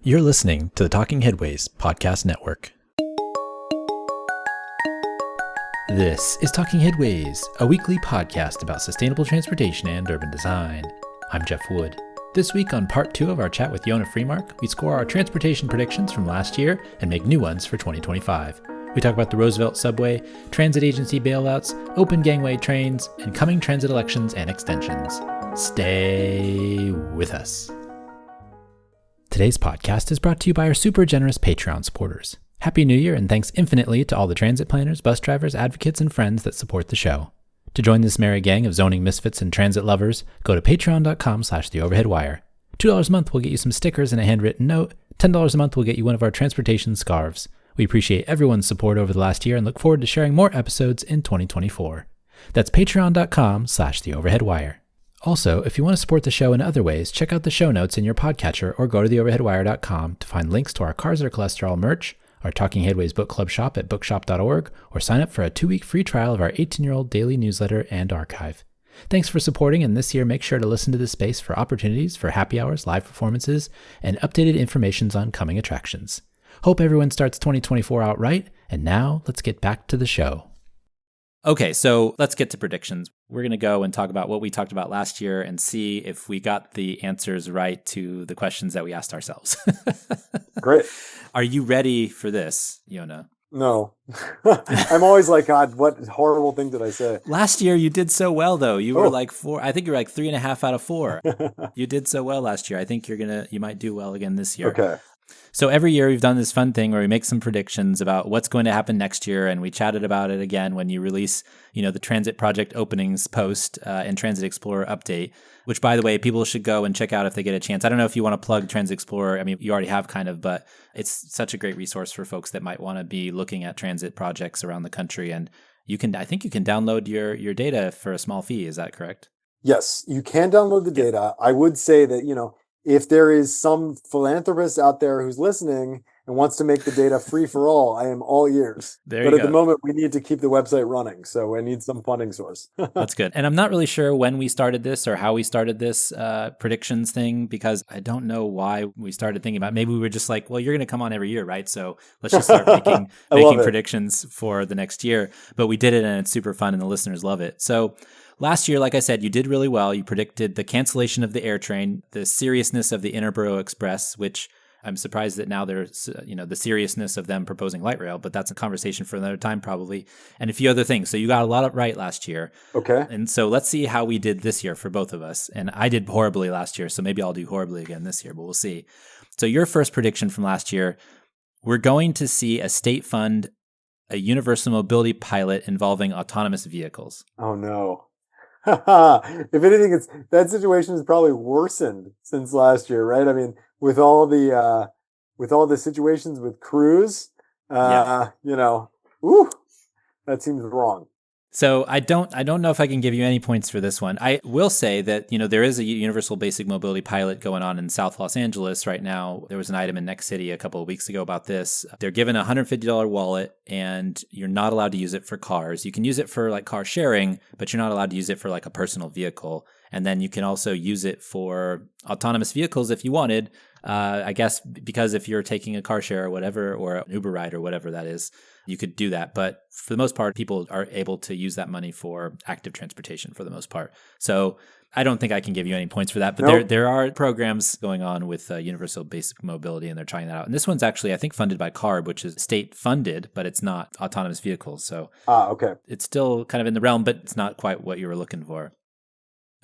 You're listening to the Talking Headways Podcast Network. This is Talking Headways, a weekly podcast about sustainable transportation and urban design. I'm Jeff Wood. This week on part 2 of our chat with Yonah Freemark, we score our transportation predictions from last year and make new ones for 2025. We talk about the Roosevelt Subway, transit agency bailouts, open gangway trains, and coming transit elections and extensions. Stay with us. Today's podcast is brought to you by our super generous Patreon supporters. Happy New Year and thanks infinitely to all the transit planners, bus drivers, advocates, and friends that support the show. To join this merry gang of zoning misfits and transit lovers, go to patreon.com/theoverheadwire. $2 a month will get you some stickers and a handwritten note. $10 a month will get you one of our transportation scarves. We appreciate everyone's support over the last year and look forward to sharing more episodes in 2024. That's patreon.com/theoverheadwire. Also, if you want to support the show in other ways, check out the show notes in your podcatcher or go to theoverheadwire.com to find links to our Cars Are Cholesterol merch, our Talking Headways book club shop at bookshop.org, or sign up for a 2-week free trial of our 18-year-old daily newsletter and archive. Thanks for supporting, and this year make sure to listen to this space for opportunities for happy hours, live performances, and updated information on coming attractions. Hope everyone starts 2024 out right, and now let's get back to the show. Okay, so let's get to predictions. We're going to go and talk about what we talked about last year and see if we got the answers right to the questions that we asked ourselves. Great. Are you ready for this, Yonah? No. I'm always like, God, what horrible thing did I say? Last year you did so well, though. You were like 4. I think you were like 3.5 out of 4. You did so well last year. I think you might do well again this year. Okay. So every year we've done this fun thing where we make some predictions about what's going to happen next year, and we chatted about it again when you release, the Transit Project openings post and Transit Explorer update, which, by the way, people should go and check out if they get a chance. I don't know if you want to plug Transit Explorer. I mean, you already have kind of, but it's such a great resource for folks that might want to be looking at transit projects around the country. And I think you can download your data for a small fee. Is that correct? Yes, you can download the data. I would say that, if there is some philanthropist out there who's listening and wants to make the data free for all, I am all ears. But at the moment, we need to keep the website running, so I need some funding source. That's good. And I'm not really sure when we started this or how we started this predictions thing, because I don't know why we started thinking about it. Maybe we were just like, well, you're going to come on every year, right? So let's just start making predictions for the next year. But we did it, and it's super fun, and the listeners love it. So last year, like I said, you did really well. You predicted the cancellation of the air train, the seriousness of the Interborough Express, which I'm surprised that now there's, the seriousness of them proposing light rail, but that's a conversation for another time probably, and a few other things. So you got a lot right last year. Okay. And so let's see how we did this year for both of us. And I did horribly last year, so maybe I'll do horribly again this year, but we'll see. So your first prediction from last year, we're going to see a state fund, a universal mobility pilot involving autonomous vehicles. Oh, no. If anything, that situation has probably worsened since last year, right? I mean, with all the situations with Cruise, that seems wrong. So I don't know if I can give you any points for this one. I will say that, there is a universal basic mobility pilot going on in South Los Angeles right now. There was an item in Next City a couple of weeks ago about this. They're given a $150 wallet, and you're not allowed to use it for cars. You can use it for like car sharing, but you're not allowed to use it for like a personal vehicle. And then you can also use it for autonomous vehicles if you wanted. I guess because if you're taking a car share or whatever, or an Uber ride or whatever that is, you could do that. But for the most part, people are able to use that money for active transportation for the most part. So I don't think I can give you any points for that. But there are programs going on with universal basic mobility, and they're trying that out. And this one's actually, I think, funded by CARB, which is state funded, but it's not autonomous vehicles. So okay. It's still kind of in the realm, but it's not quite what you were looking for.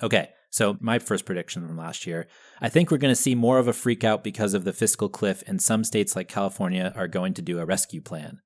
Okay, so my first prediction from last year, I think we're going to see more of a freak out because of the fiscal cliff, and some states like California are going to do a rescue plan.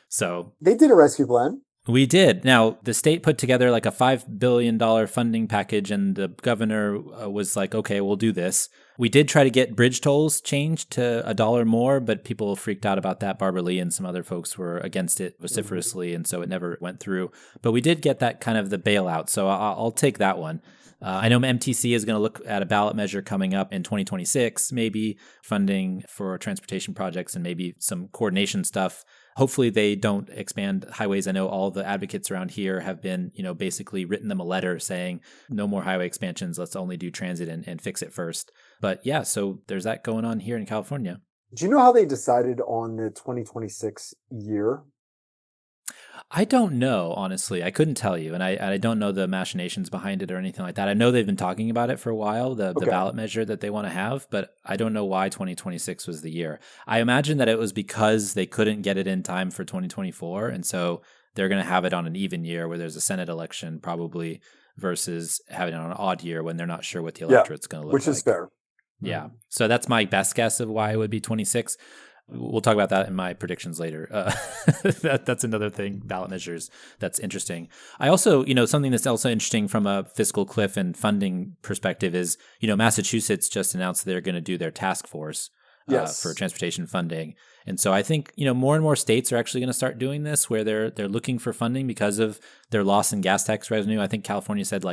So they did a rescue plan. We did. Now, the state put together like a $5 billion funding package, and the governor was like, okay, we'll do this. We did try to get bridge tolls changed to $1 more, but people freaked out about that. Barbara Lee and some other folks were against it vociferously, and so it never went through. But we did get that kind of the bailout, so I'll take that one. I know MTC is going to look at a ballot measure coming up in 2026, maybe funding for transportation projects and maybe some coordination stuff. Hopefully they don't expand highways. I know all the advocates around here have been, basically written them a letter saying no more highway expansions. Let's only do transit and fix it first. But yeah, so there's that going on here in California. Do you know how they decided on the 2026 year? I don't know, honestly. I couldn't tell you. And I don't know the machinations behind it or anything like that. I know they've been talking about it for a while, the ballot measure that they want to have, but I don't know why 2026 was the year. I imagine that it was because they couldn't get it in time for 2024. And so they're going to have it on an even year where there's a Senate election probably versus having it on an odd year when they're not sure what the electorate's going to look like. Which is fair. Yeah. So that's my best guess of why it would be 26. We'll talk about that in my predictions later. That's another thing, ballot measures, that's interesting. I also, something that's also interesting from a fiscal cliff and funding perspective is, Massachusetts just announced they're going to do their task force for transportation funding. And so I think, more and more states are actually going to start doing this where they're looking for funding because of their loss in gas tax revenue. I think California said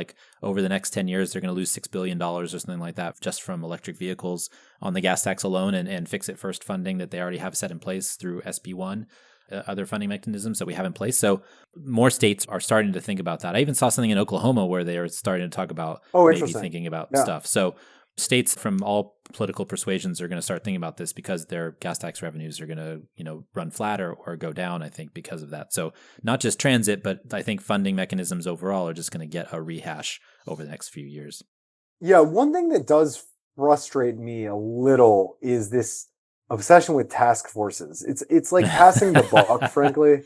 over the next 10 years, they're going to lose $6 billion or something like that just from electric vehicles on the gas tax alone and Fix It First funding that they already have set in place through SB1, other funding mechanisms that we have in place. So more states are starting to think about that. I even saw something in Oklahoma where they are starting to talk about maybe thinking about stuff. So states from all political persuasions are going to start thinking about this because their gas tax revenues are going to, run flat or go down, I think, because of that. So not just transit, but I think funding mechanisms overall are just going to get a rehash over the next few years. Yeah, one thing that does frustrate me a little is this obsession with task forces. It's like passing the buck, frankly.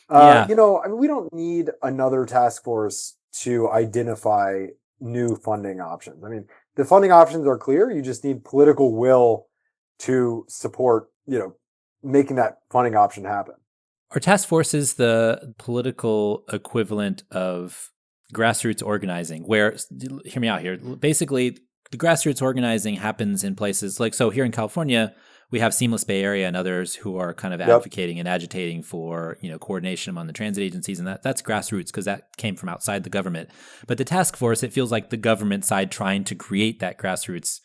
We don't need another task force to identify new funding options. I mean, the funding options are clear. You just need political will to support, making that funding option happen. Are task forces the political equivalent of grassroots organizing? Where, hear me out here. Basically, the grassroots organizing happens in places so here in California, we have Seamless Bay Area and others who are kind of advocating and agitating for, coordination among the transit agencies. And that's grassroots because that came from outside the government. But the task force, it feels like the government side trying to create that grassroots,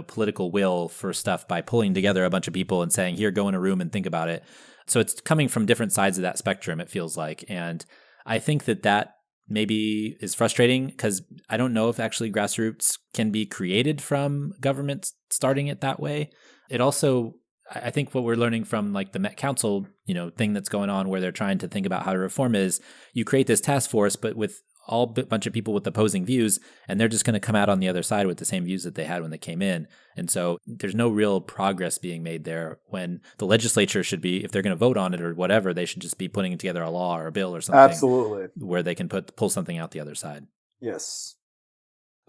political will for stuff by pulling together a bunch of people and saying, here, go in a room and think about it. So it's coming from different sides of that spectrum, it feels like. And I think that maybe is frustrating because I don't know if actually grassroots can be created from government starting it that way. It also, I think what we're learning from the Met Council, thing that's going on where they're trying to think about how to reform is you create this task force, but with all bunch of people with opposing views, and they're just going to come out on the other side with the same views that they had when they came in. And so there's no real progress being made there when the legislature should be, if they're going to vote on it or whatever, they should just be putting together a law or a bill or something. Absolutely. Where they can pull something out the other side. Yes.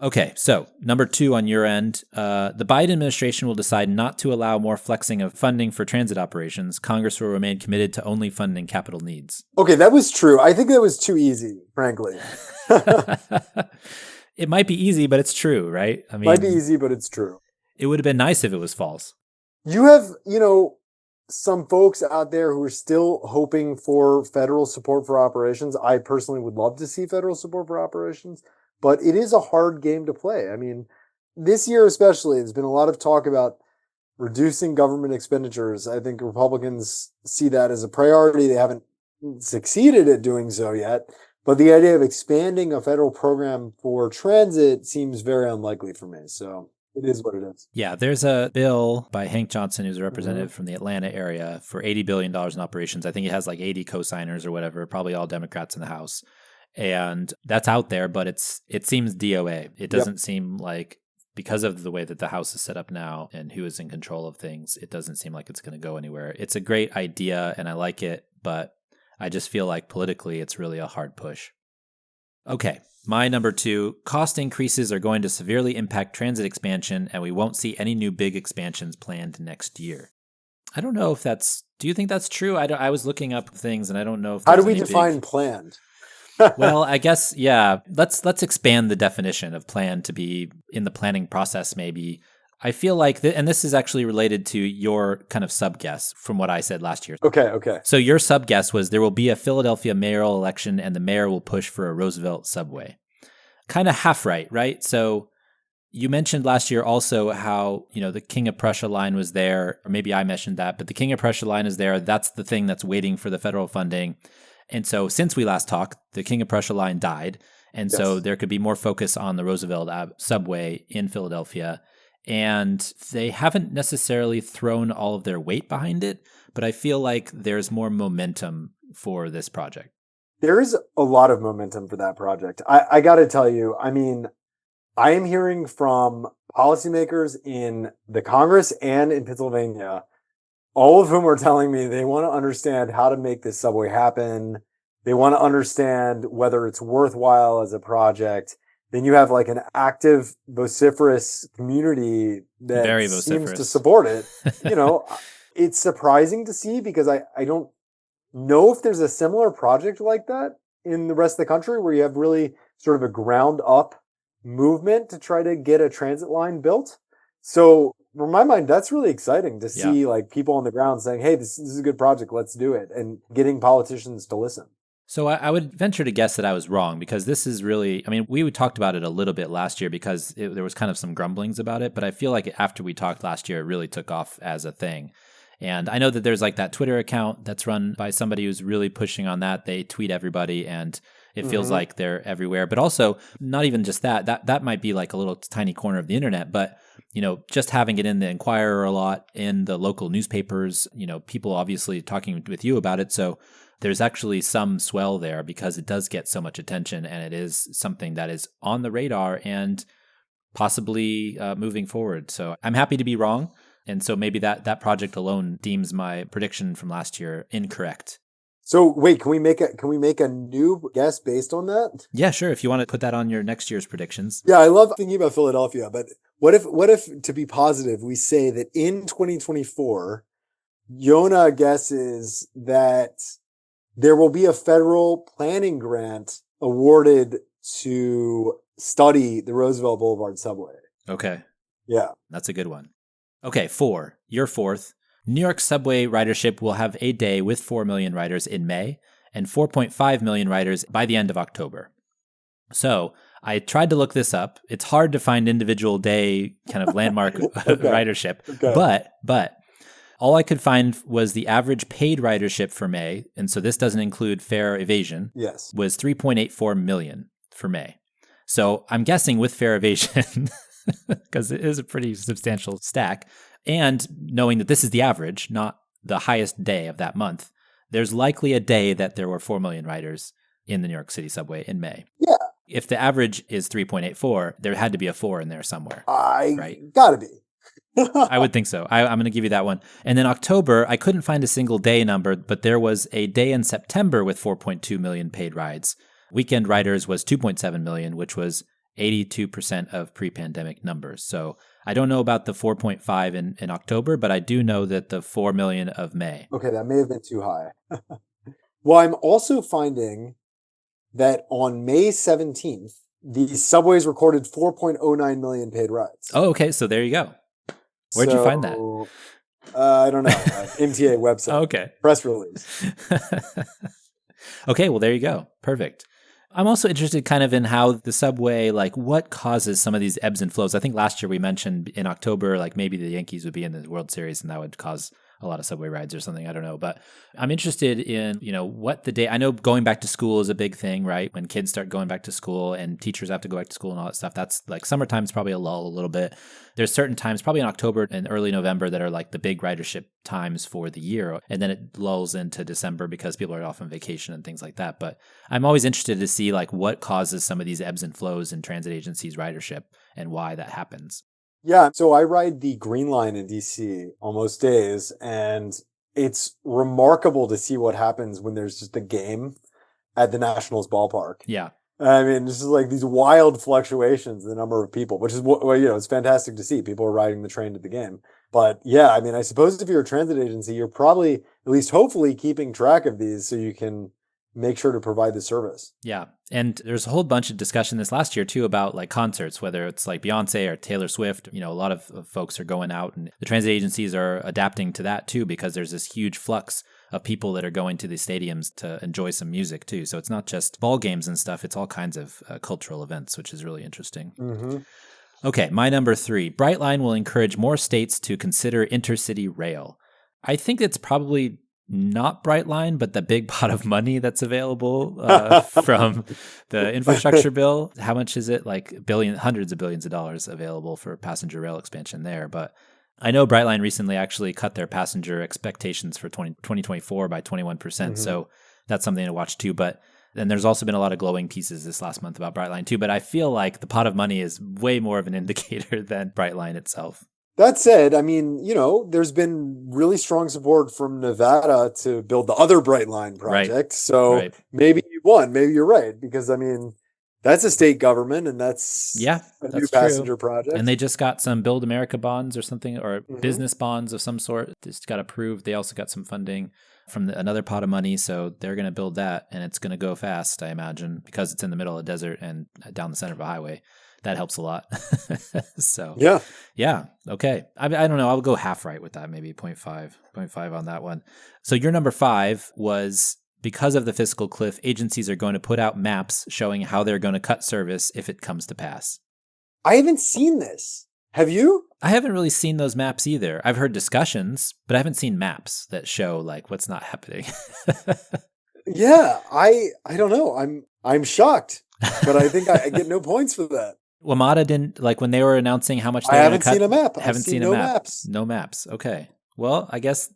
Okay, so number 2 on your end, the Biden administration will decide not to allow more flexing of funding for transit operations. Congress will remain committed to only funding capital needs. Okay, that was true. I think that was too easy, frankly. It might be easy, but it's true, right? I mean, might be easy, but it's true. It would have been nice if it was false. You have, some folks out there who are still hoping for federal support for operations. I personally would love to see federal support for operations. But it is a hard game to play. I mean, this year especially, there's been a lot of talk about reducing government expenditures. I think Republicans see that as a priority. They haven't succeeded at doing so yet. But the idea of expanding a federal program for transit seems very unlikely for me. So it is what it is. Yeah, there's a bill by Hank Johnson, who's a representative from the Atlanta area, for $80 billion in operations. I think it has 80 co-signers or whatever, probably all Democrats in the House. And that's out there, but it seems DOA. It doesn't seem like, because of the way that the House is set up now and who is in control of things, it doesn't seem like it's going to go anywhere. It's a great idea and I like it, but I just feel like politically it's really a hard push. Okay, my number 2, cost increases are going to severely impact transit expansion and we won't see any new big expansions planned next year. I don't know if do you think that's true? I was looking up things and I don't know if how do we define planned? Well, I guess, yeah, let's expand the definition of plan to be in the planning process, maybe. I feel like, and this is actually related to your kind of sub-guess from what I said last year. Okay. So your sub-guess was there will be a Philadelphia mayoral election and the mayor will push for a Roosevelt Subway. Kind of half right? So you mentioned last year also how, the King of Prussia line was there, or maybe I mentioned that, but the King of Prussia line is there. That's the thing that's waiting for the federal funding. And so since we last talked, the King of Prussia line died. And so there could be more focus on the Roosevelt Subway in Philadelphia. and they haven't necessarily thrown all of their weight behind it, but I feel like there's more momentum for this project. There is a lot of momentum for that project. I got to tell you, I mean, I am hearing from policymakers in the Congress and in Pennsylvania, all of whom are telling me they want to understand how to make this subway happen. They want to understand whether it's worthwhile as a project. Then you have like an active, vociferous community that seems to support it. You know, it's surprising to see because I don't know if there's a similar project like that in the rest of the country where you have really sort of a ground up movement to try to get a transit line built. So from my mind, that's really exciting to see like people on the ground saying, hey, this is a good project. Let's do it. And getting politicians to listen. So I would venture to guess that I was wrong because this is really, I mean, we talked about it a little bit last year because there was kind of some grumblings about it, but I feel like after we talked last year, it really took off as a thing. And I know that there's like that Twitter account that's run by somebody who's really pushing on that. They tweet everybody and it feels like they're everywhere. But also, not even just that might be like a little tiny corner of the internet, but you know, just having it in the Inquirer a lot, in the local newspapers, you know, people obviously talking with you about it. So there's actually some swell there because it does get so much attention and it is something that is on the radar and possibly moving forward. So I'm happy to be wrong. And so maybe that project alone deems my prediction from last year incorrect. So wait, can we make a new guess based on that? Yeah, sure. If you want to put that on your next year's predictions. Yeah, I love thinking about Philadelphia, but what if to be positive, we say that in 2024, Yonah guesses that there will be a federal planning grant awarded to study the Roosevelt Boulevard subway. Okay. Yeah. That's a good one. Okay, 4. Your fourth. New York subway ridership will have a day with 4 million riders in May and 4.5 million riders by the end of October. So I tried to look this up. It's hard to find individual day kind of landmark ridership, but all I could find was the average paid ridership for May, and so this doesn't include fare evasion, was 3.84 million for May. So I'm guessing with fare evasion, because it is a pretty substantial stack, and knowing that this is the average, not the highest day of that month, there's likely a day that there were 4 million riders in the New York City subway in May. Yeah. If the average is 3.84, there had to be a 4 in there somewhere. Gotta be. I would think so. I'm going to give you that one. And then October, I couldn't find a single day number, but there was a day in September with 4.2 million paid rides. Weekend riders was 2.7 million, which was 82% of pre-pandemic numbers. So I don't know about the 4.5 in October, but I do know that the 4 million of May. Okay, that may have been too high. Well, I'm also finding that on May 17th, the subways recorded 4.09 million paid rides. Oh, okay. So there you go. Where'd you find that? I don't know. MTA website. Okay. Press release. Okay, well, there you go. Perfect. I'm also interested kind of in how the subway, like what causes some of these ebbs and flows. I think last year we mentioned in October, like maybe the Yankees would be in the World Series and that would cause a lot of subway rides or something. I don't know. But I'm interested in, you know, what the day, I know going back to school is a big thing, right? When kids start going back to school and teachers have to go back to school and all that stuff, that's like summertime is probably a lull a little bit. There's certain times, probably in October and early November, that are like the big ridership times for the year. And then it lulls into December because people are off on vacation and things like that. But I'm always interested to see like what causes some of these ebbs and flows in transit agencies' ridership and why that happens. Yeah, so I ride the Green Line in DC on most days, and it's remarkable to see what happens when there's just a game at the Nationals ballpark. Yeah. I mean, just like these wild fluctuations in the number of people, which is what, well, you know, it's fantastic to see. People are riding the train to the game. But yeah, I mean, I suppose if you're a transit agency, you're probably, at least hopefully, keeping track of these so you can make sure to provide the service. Yeah. And there's a whole bunch of discussion this last year too about like concerts, whether it's like Beyonce or Taylor Swift. You know, a lot of folks are going out and the transit agencies are adapting to that too, because there's this huge flux of people that are going to these stadiums to enjoy some music too. So it's not just ball games and stuff. It's all kinds of cultural events, which is really interesting. Mm-hmm. Okay. My number 3, Brightline will encourage more states to consider intercity rail. I think it's probably not Brightline, but the big pot of money that's available from the infrastructure bill. How much is it? Like hundreds of billions of dollars available for passenger rail expansion there. But I know Brightline recently actually cut their passenger expectations for 2024 by 21%. Mm-hmm. So that's something to watch too. But then there's also been a lot of glowing pieces this last month about Brightline too. But I feel like the pot of money is way more of an indicator than Brightline itself. That said, I mean, there's been really strong support from Nevada to build the other Brightline project. Right. So maybe you won, maybe you're right. Because, I mean, that's a state government and that's a new passenger project. And they just got some Build America bonds or something, or business bonds of some sort. Just got approved. They also got some funding from another pot of money. So they're going to build that and it's going to go fast, I imagine, because it's in the middle of a desert and down the center of a highway. That helps a lot. So yeah. Okay. I don't know. I'll go half right with that. Maybe 0.5 on that one. So your number 5 was, because of the fiscal cliff, agencies are going to put out maps showing how they're going to cut service if it comes to pass. I haven't seen this. Have you? I haven't really seen those maps either. I've heard discussions, but I haven't seen maps that show like what's not happening. Yeah, I don't know. I'm shocked, but I think I get no points for that. WMATA didn't, like when they were announcing how much they were going to cut. I haven't seen a map. Haven't seen no maps. No maps. Okay. Well, I guess,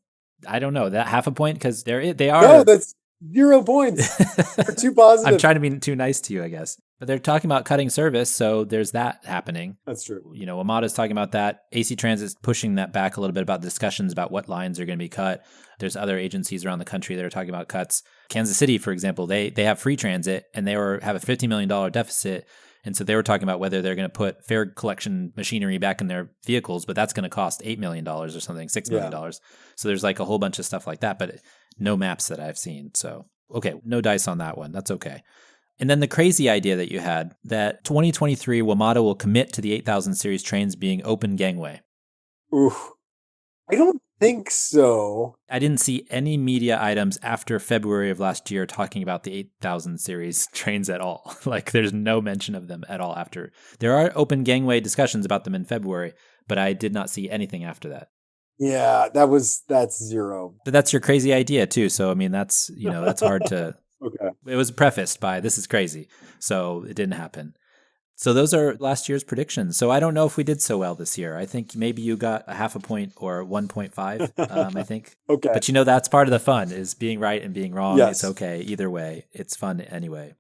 I don't know, that half a point because they are. No, that's 0 points. They're too positive. I'm trying to be too nice to you, I guess. But they're talking about cutting service, so there's that happening. That's true. WMATA's talking about that. AC Transit's pushing that back a little bit about discussions about what lines are going to be cut. There's other agencies around the country that are talking about cuts. Kansas City, for example, they have free transit and they have a $50 million deficit. And so they were talking about whether they're going to put fare collection machinery back in their vehicles, but that's going to cost $8 million or something, $6 million. So there's like a whole bunch of stuff like that, but no maps that I've seen. So, okay, no dice on that one. That's okay. And then the crazy idea that you had that 2023 WMATA will commit to the 8000 series trains being open gangway. Oof. I don't think so. I didn't see any media items after February of last year talking about the 8000 series trains at all. Like there's no mention of them at all after. There are open gangway discussions about them in February, but I did not see anything after that. Yeah, that's 0. But that's your crazy idea too. So I mean that's hard to Okay. It was prefaced by this is crazy. So it didn't happen. So those are last year's predictions. So I don't know if we did so well this year. I think maybe you got a half a point or 1.5, I think. Okay. But that's part of the fun is being right and being wrong. Yes. It's okay. Either way, it's fun anyway.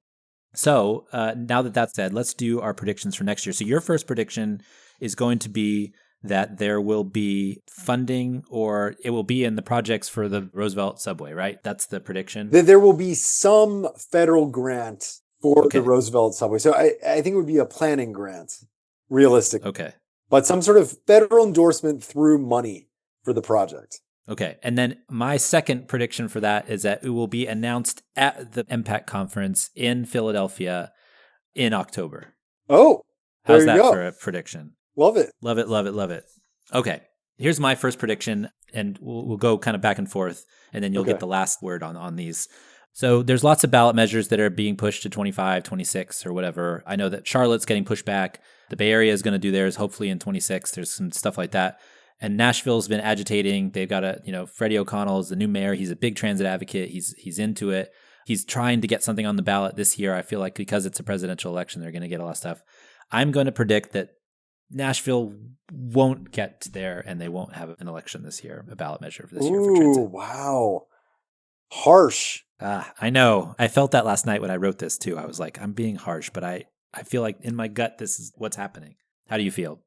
So now that that's said, let's do our predictions for next year. So your first prediction is going to be that there will be funding or it will be in the projects for the Roosevelt Subway, right? That's the prediction. There will be some federal grant for the Roosevelt Subway. So I think it would be a planning grant, realistically. Okay. But some sort of federal endorsement through money for the project. Okay. And then my second prediction for that is that it will be announced at the MPAC conference in Philadelphia in October. Oh, how's that for a prediction? Love it. Love it, love it, love it. Okay. Here's my first prediction, and we'll go kind of back and forth, and then you'll get the last word on these. So there's lots of ballot measures that are being pushed to 25, 26, or whatever. I know that Charlotte's getting pushed back. The Bay Area is going to do theirs hopefully in 26. There's some stuff like that. And Nashville's been agitating. They've got Freddie O'Connell is the new mayor. He's a big transit advocate. He's into it. He's trying to get something on the ballot this year. I feel like because it's a presidential election, they're going to get a lot of stuff. I'm going to predict that Nashville won't get there and they won't have an election this year, a ballot measure for this year for transit. Wow. Harsh. I know. I felt that last night when I wrote this too. I was like, I'm being harsh, but I feel like in my gut, this is what's happening. How do you feel?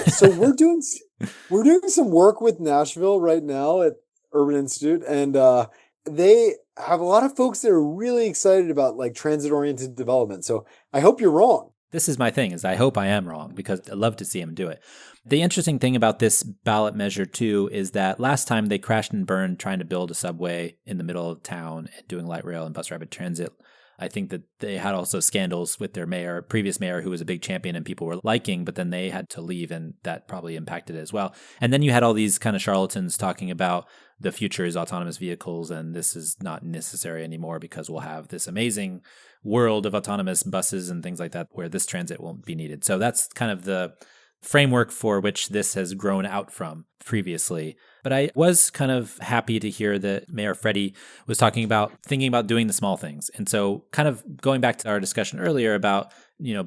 So we're doing some work with Nashville right now at Urban Institute, and they have a lot of folks that are really excited about like transit-oriented development. So I hope you're wrong. This is my thing, is I hope I am wrong because I'd love to see him do it. The interesting thing about this ballot measure, too, is that last time they crashed and burned trying to build a subway in the middle of town and doing light rail and bus rapid transit. I think that they had also scandals with their previous mayor, who was a big champion and people were liking, but then they had to leave and that probably impacted it as well. And then you had all these kind of charlatans talking about the future is autonomous vehicles and this is not necessary anymore because we'll have this amazing world of autonomous buses and things like that where this transit won't be needed. So that's kind of the framework for which this has grown out from previously. But I was kind of happy to hear that Mayor Freddie was thinking about doing the small things. And so kind of going back to our discussion earlier about,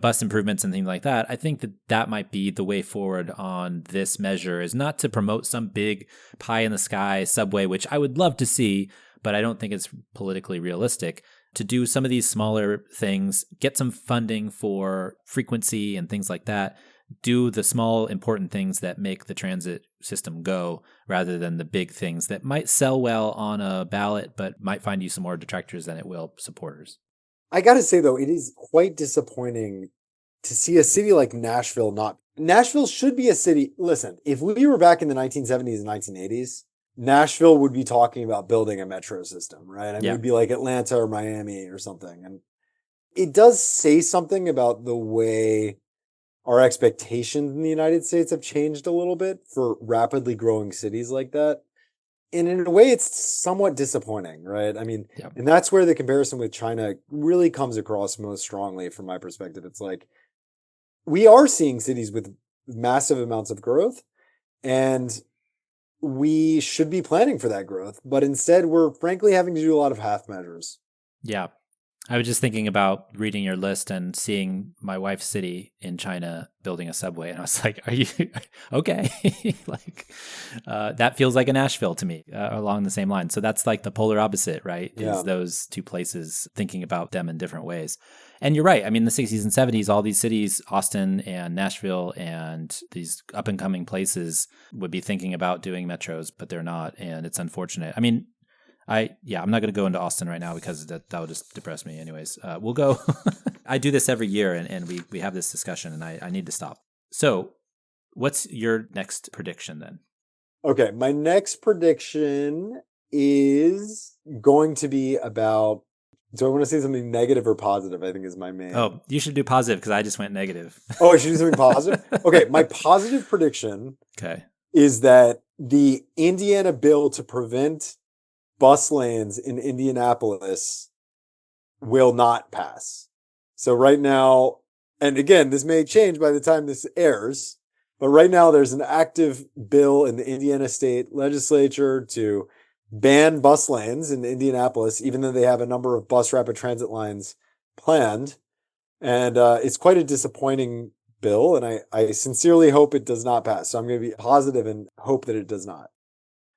bus improvements and things like that, I think that might be the way forward on this measure, is not to promote some big pie in the sky subway, which I would love to see, but I don't think it's politically realistic. To do some of these smaller things, get some funding for frequency and things like that, do the small important things that make the transit system go, rather than the big things that might sell well on a ballot but might find you some more detractors than it will supporters. I gotta say though, it is quite disappointing to see a city like Nashville should be a city. Listen, if we were back in the 1970s and 1980s, Nashville would be talking about building a metro system, right? I mean, it'd be like Atlanta or Miami or something. And it does say something about the way our expectations in the United States have changed a little bit for rapidly growing cities like that. And in a way, it's somewhat disappointing, right? I mean, and that's where the comparison with China really comes across most strongly from my perspective. It's like, we are seeing cities with massive amounts of growth, and we should be planning for that growth. But instead, we're frankly having to do a lot of half measures. Yeah. I was just thinking about reading your list and seeing my wife's city in China building a subway. And I was like, are you okay? That feels like a Nashville to me, along the same line. So that's like the polar opposite, right? Yeah. Is those two places, thinking about them in different ways. And you're right. I mean, the 60s and 70s, all these cities, Austin and Nashville and these up and coming places, would be thinking about doing metros, but they're not. And it's unfortunate. I mean, I'm not going to go into Austin right now because that would just depress me. Anyways, we'll go. I do this every year, and we have this discussion, and I need to stop. So what's your next prediction then? Okay, my next prediction is going to be about, do I want to say something negative or positive? I think is my main. Oh, you should do positive because I just went negative. Oh, I should do something positive? Okay, my positive prediction is that the Indiana bill to prevent bus lanes in Indianapolis will not pass. So right now, and again, this may change by the time this airs, but right now there's an active bill in the Indiana state legislature to ban bus lanes in Indianapolis, even though they have a number of bus rapid transit lines planned. And it's quite a disappointing bill, and I sincerely hope it does not pass. So I'm going to be positive and hope that it does not.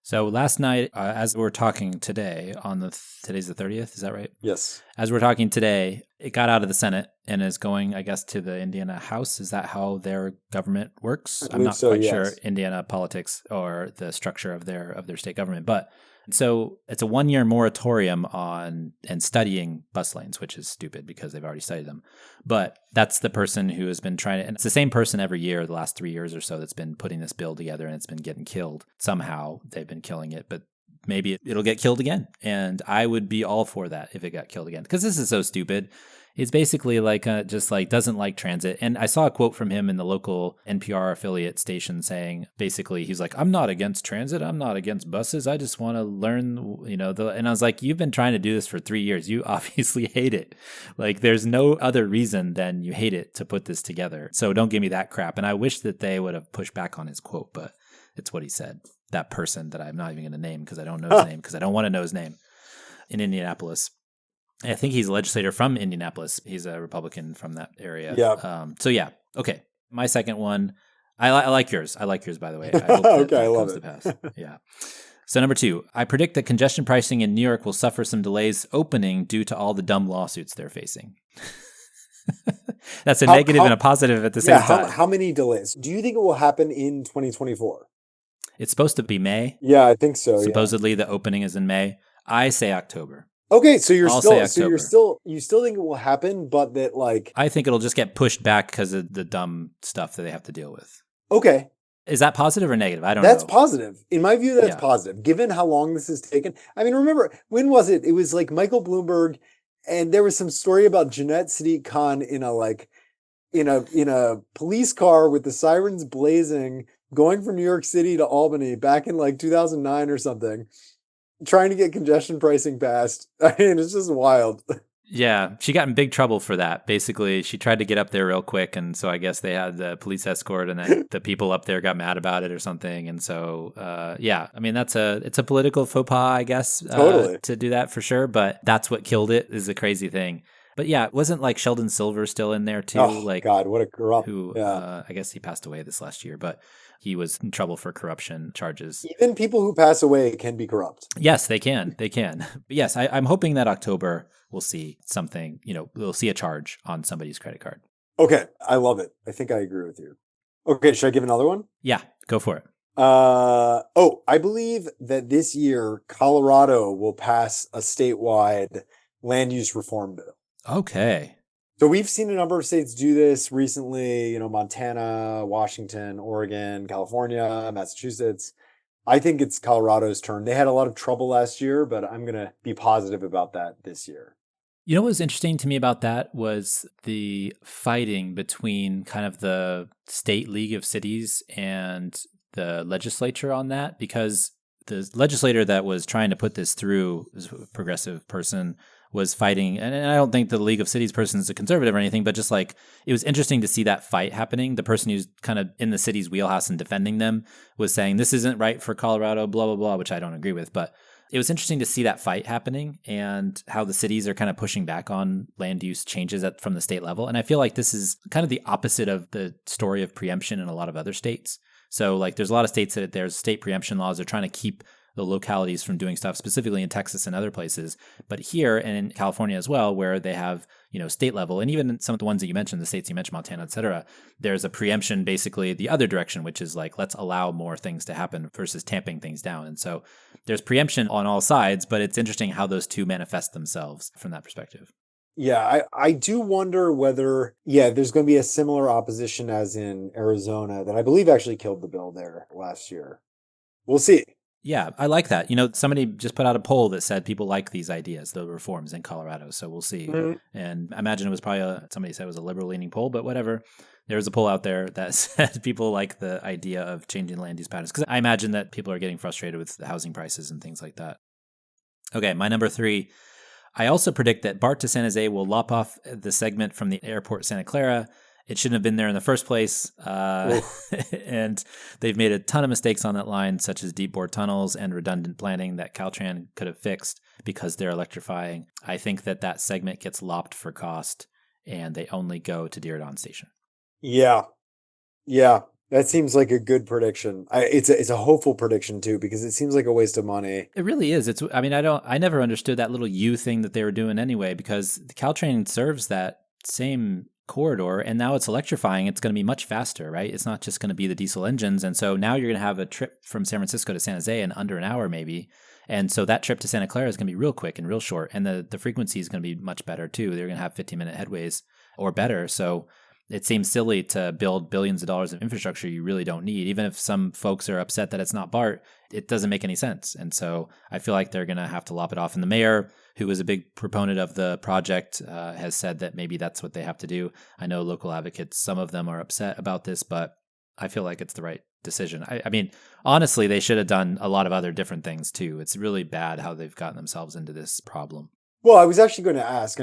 So last night, as we're talking today, today's the 30th, is that right? Yes. As we're talking today, it got out of the Senate and is going, I guess, to the Indiana House. Is that how their government works? I'm not quite sure Indiana politics or the structure of their state government, but so it's a 1-year moratorium on and studying bus lanes, which is stupid because they've already studied them. But that's the person who has been trying to, and it's the same person every year, the last 3 years or so, that's been putting this bill together, and it's been getting killed. Somehow they've been killing it, but maybe it'll get killed again. And I would be all for that if it got killed again, because this is so stupid. It's basically like just like doesn't like transit. And I saw a quote from him in the local NPR affiliate station saying, basically, he's like, I'm not against transit. I'm not against buses. I just want to learn, and I was like, you've been trying to do this for 3 years. You obviously hate it. Like, there's no other reason than you hate it to put this together. So don't give me that crap. And I wish that they would have pushed back on his quote, but it's what he said. That person that I'm not even going to name because I don't know his name, because I don't want to know his name, in Indianapolis. I think he's a legislator from Indianapolis. He's a Republican from that area. Yeah. Okay. My second one, I like yours. I like yours, by the way. I hope that I love comes to pass. Yeah. So number 2, I predict that congestion pricing in New York will suffer some delays opening due to all the dumb lawsuits they're facing. That's a negative and a positive at the same time. How many delays? Do you think it will happen in 2024? It's supposed to be May. Yeah, I think so. Supposedly the opening is in May. I say October. Okay, so you still think it will happen, but that like I think it'll just get pushed back because of the dumb stuff that they have to deal with. Okay. Is that positive or negative? I don't know. That's positive. In my view, that's positive. Given how long this has taken. I mean, remember, when was it? It was like Michael Bloomberg, and there was some story about Jeanette Sadiq Khan in a police car with the sirens blazing, going from New York City to Albany back in like 2009 or something, trying to get congestion pricing passed. I mean, it's just wild. Yeah, she got in big trouble for that. Basically, she tried to get up there real quick, and so I guess they had the police escort, and then the people up there got mad about it or something. And so, yeah, I mean, it's a political faux pas, I guess, Totally. to do that for sure. But that's what killed it, is a crazy thing. But yeah, wasn't like Sheldon Silver still in there too? Oh, like, God, what a corrupt. Who, yeah. I guess he passed away this last year, but he was in trouble for corruption charges. Even people who pass away can be corrupt. Yes, they can. They can. But yes, I'm hoping that October we'll see something, we'll see a charge on somebody's credit card. Okay. I love it. I think I agree with you. Okay. Should I give another one? Yeah, go for it. I believe that this year, Colorado will pass a statewide land use reform bill. Okay. So we've seen a number of states do this recently, Montana, Washington, Oregon, California, Massachusetts. I think it's Colorado's turn. They had a lot of trouble last year, but I'm going to be positive about that this year. You know what was interesting to me about that was the fighting between kind of the state league of cities and the legislature on that, because the legislator that was trying to put this through, this progressive person, was fighting, and I don't think the League of Cities person is a conservative or anything, but just like it was interesting to see that fight happening. The person who's kind of in the city's wheelhouse and defending them was saying this isn't right for Colorado, blah, blah, blah, which I don't agree with. But it was interesting to see that fight happening and how the cities are kind of pushing back on land use changes from the state level. And I feel like this is kind of the opposite of the story of preemption in a lot of other states. So like there's a lot of states that there's state preemption laws. They're trying to keep the localities from doing stuff, specifically in Texas and other places. But here and in California as well, where they have, state level, and even some of the ones that you mentioned, the states you mentioned, Montana, et cetera, there's a preemption basically the other direction, which is like, let's allow more things to happen versus tamping things down. And so there's preemption on all sides, but it's interesting how those two manifest themselves from that perspective. Yeah, I do wonder whether, there's going to be a similar opposition as in Arizona that I believe actually killed the bill there last year. We'll see. Yeah, I like that. Somebody just put out a poll that said people like these ideas, the reforms in Colorado. So we'll see. Mm-hmm. And I imagine it was probably somebody said it was a liberal-leaning poll, but whatever. There was a poll out there that said people like the idea of changing land use patterns, because I imagine that people are getting frustrated with the housing prices and things like that. Okay, my number 3. I also predict that BART to San Jose will lop off the segment from the airport Santa Clara. It shouldn't have been there in the first place. And they've made a ton of mistakes on that line, such as deep bore tunnels and redundant planning that Caltrans could have fixed because they're electrifying. I think that segment gets lopped for cost and they only go to Diridon Station. Yeah. That seems like a good prediction. It's a hopeful prediction too, because it seems like a waste of money. It really is. I never understood that little U thing that they were doing anyway, because Caltrans serves that same corridor and now it's electrifying. It's going to be much faster, right? It's not just going to be the diesel engines. And so now you're going to have a trip from San Francisco to San Jose in under an hour maybe. And so that trip to Santa Clara is going to be real quick and real short. And the frequency is going to be much better too. They're going to have 15-minute headways or better. So it seems silly to build billions of dollars of infrastructure you really don't need. Even if some folks are upset that it's not BART, it doesn't make any sense. And so I feel like they're going to have to lop it off. And the mayor, who was a big proponent of the project, has said that maybe that's what they have to do. I know local advocates, some of them are upset about this, but I feel like it's the right decision. I mean, honestly, they should have done a lot of other different things too. It's really bad how they've gotten themselves into this problem. Well, I was actually going to ask,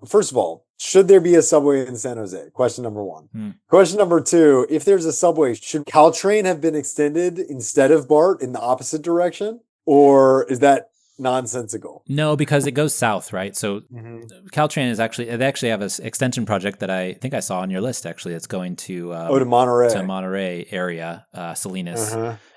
first of all, should there be a subway in San Jose? Question number 1. Question number 2, if there's a subway, should Caltrain have been extended instead of BART in the opposite direction? Or is that nonsensical? No, because it goes south, right? So Caltrain they actually have an extension project that I think I saw on your list, actually. It's going to to Monterey. To Monterey area, Salinas.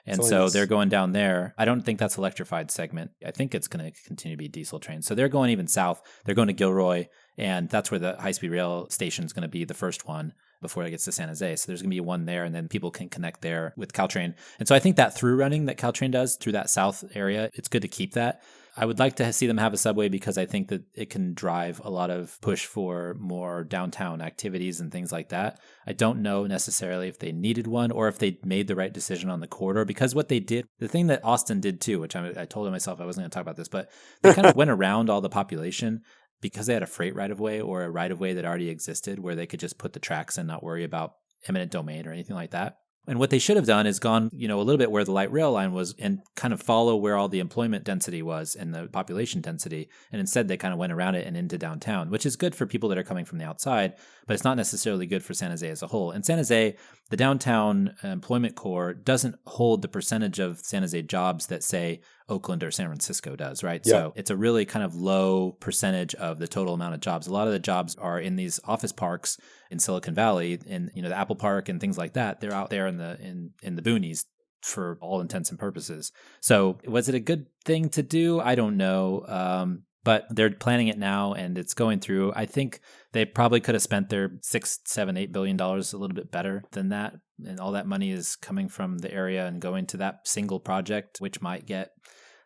And so they're going down there. I don't think that's electrified segment. I think it's going to continue to be diesel trains. So they're going even south. They're going to Gilroy, and that's where the high-speed rail station is going to be the first one before it gets to San Jose. So there's going to be one there, and then people can connect there with Caltrain. And so I think that through running that Caltrain does through that south area, it's good to keep that. I would like to see them have a subway because I think that it can drive a lot of push for more downtown activities and things like that. I don't know necessarily if they needed one or if they made the right decision on the corridor, because what they did, the thing that Austin did too, which I told myself I wasn't going to talk about this, but they kind of went around all the population because they had a freight right-of-way or a right-of-way that already existed where they could just put the tracks and not worry about eminent domain or anything like that. And what they should have done is gone, a little bit where the light rail line was and kind of follow where all the employment density was and the population density. And instead, they kind of went around it and into downtown, which is good for people that are coming from the outside, but it's not necessarily good for San Jose as a whole. In San Jose, the downtown employment core doesn't hold the percentage of San Jose jobs that, say, Oakland or San Francisco does, right? Yeah. So it's a really kind of low percentage of the total amount of jobs. A lot of the jobs are in these office parks in Silicon Valley, in the Apple Park and things like that. They're out there in the boonies for all intents and purposes. So was it a good thing to do? I don't know. But they're planning it now and it's going through. I think they probably could have spent their $6, $7, $8 billion a little bit better than that. And all that money is coming from the area and going to that single project, which might get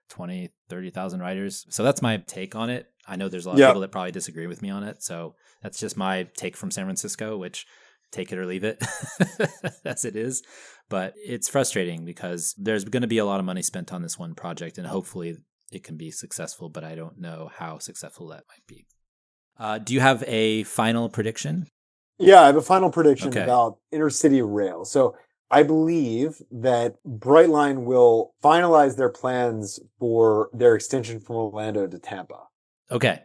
20, 30,000 riders. So that's my take on it. I know there's a lot of people that probably disagree with me on it. So that's just my take from San Francisco, which take it or leave it as it is. But it's frustrating because there's going to be a lot of money spent on this one project and hopefully it can be successful, but I don't know how successful that might be. Do you have a final prediction? Yeah, I have a final prediction about intercity rail. So I believe that Brightline will finalize their plans for their extension from Orlando to Tampa. Okay.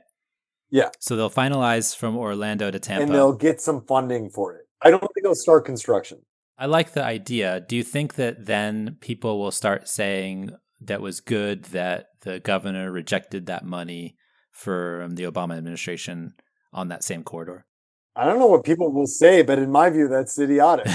Yeah. So they'll finalize from Orlando to Tampa. And they'll get some funding for it. I don't think they'll start construction. I like the idea. Do you think that then people will start saying that was good that the governor rejected that money for the Obama administration on that same corridor? I don't know what people will say, but in my view, that's idiotic.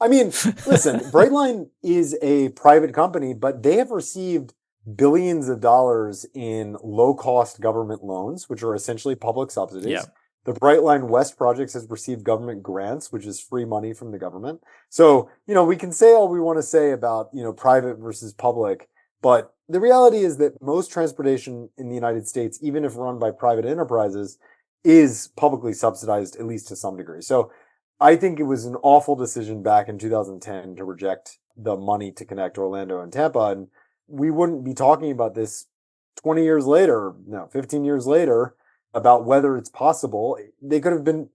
I mean, listen, Brightline is a private company, but they have received billions of dollars in low-cost government loans, which are essentially public subsidies. Yeah. The Brightline West projects has received government grants, which is free money from the government. So, we can say all we want to say about, private versus public, but the reality is that most transportation in the United States, even if run by private enterprises, is publicly subsidized, at least to some degree. So I think it was an awful decision back in 2010 to reject the money to connect Orlando and Tampa. And we wouldn't be talking about this 20 years later, 15 years later, about whether it's possible. They could have been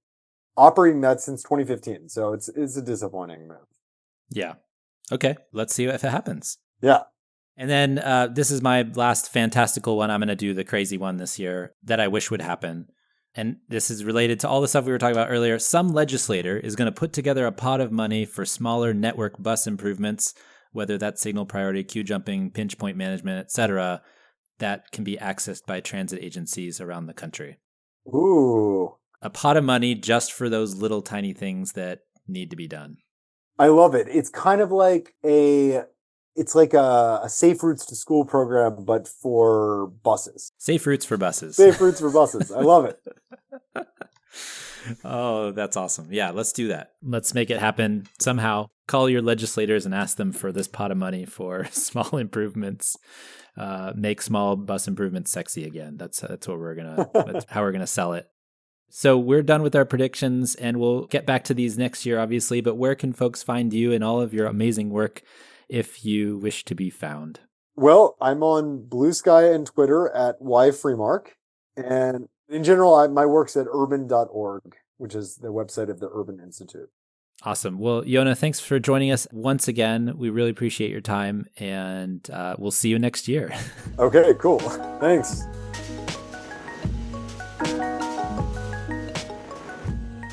operating that since 2015. So it's a disappointing move. Yeah. Okay. Let's see if it happens. Yeah. And then this is my last fantastical one. I'm going to do the crazy one this year that I wish would happen. And this is related to all the stuff we were talking about earlier. Some legislator is going to put together a pot of money for smaller network bus improvements, whether that's signal priority, queue jumping, pinch point management, etc., that can be accessed by transit agencies around the country. Ooh. A pot of money just for those little tiny things that need to be done. I love it. It's kind of like a safe routes to school program, but for buses. Safe routes for buses. Safe routes for buses. I love it. Oh, that's awesome. Yeah, let's do that. Let's make it happen somehow. Call your legislators and ask them for this pot of money for small improvements. Make small bus improvements sexy again. That's that's how we're gonna sell it. So we're done with our predictions and we'll get back to these next year, obviously, but where can folks find you and all of your amazing work if you wish to be found? Well, I'm on Blue Sky and Twitter at Freemark. And in general, my work's at urban.org, which is the website of the Urban Institute. Awesome. Well, Yonah, thanks for joining us once again. We really appreciate your time, and we'll see you next year. Okay, cool. Thanks.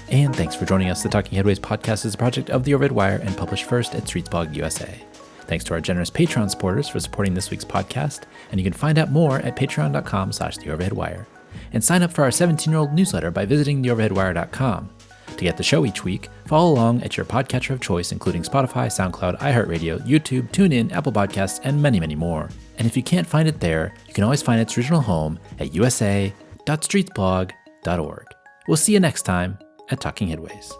And thanks for joining us. The Talking Headways podcast is a project of the Overhead Wire and published first at Streetsblog USA. Thanks to our generous Patreon supporters for supporting this week's podcast, and you can find out more at patreon.com/theoverheadwire. And sign up for our 17-year-old newsletter by visiting theoverheadwire.com. To get the show each week, follow along at your podcatcher of choice, including Spotify, SoundCloud, iHeartRadio, YouTube, TuneIn, Apple Podcasts, and many, many more. And if you can't find it there, you can always find its original home at usa.streetsblog.org. We'll see you next time at Talking Headways.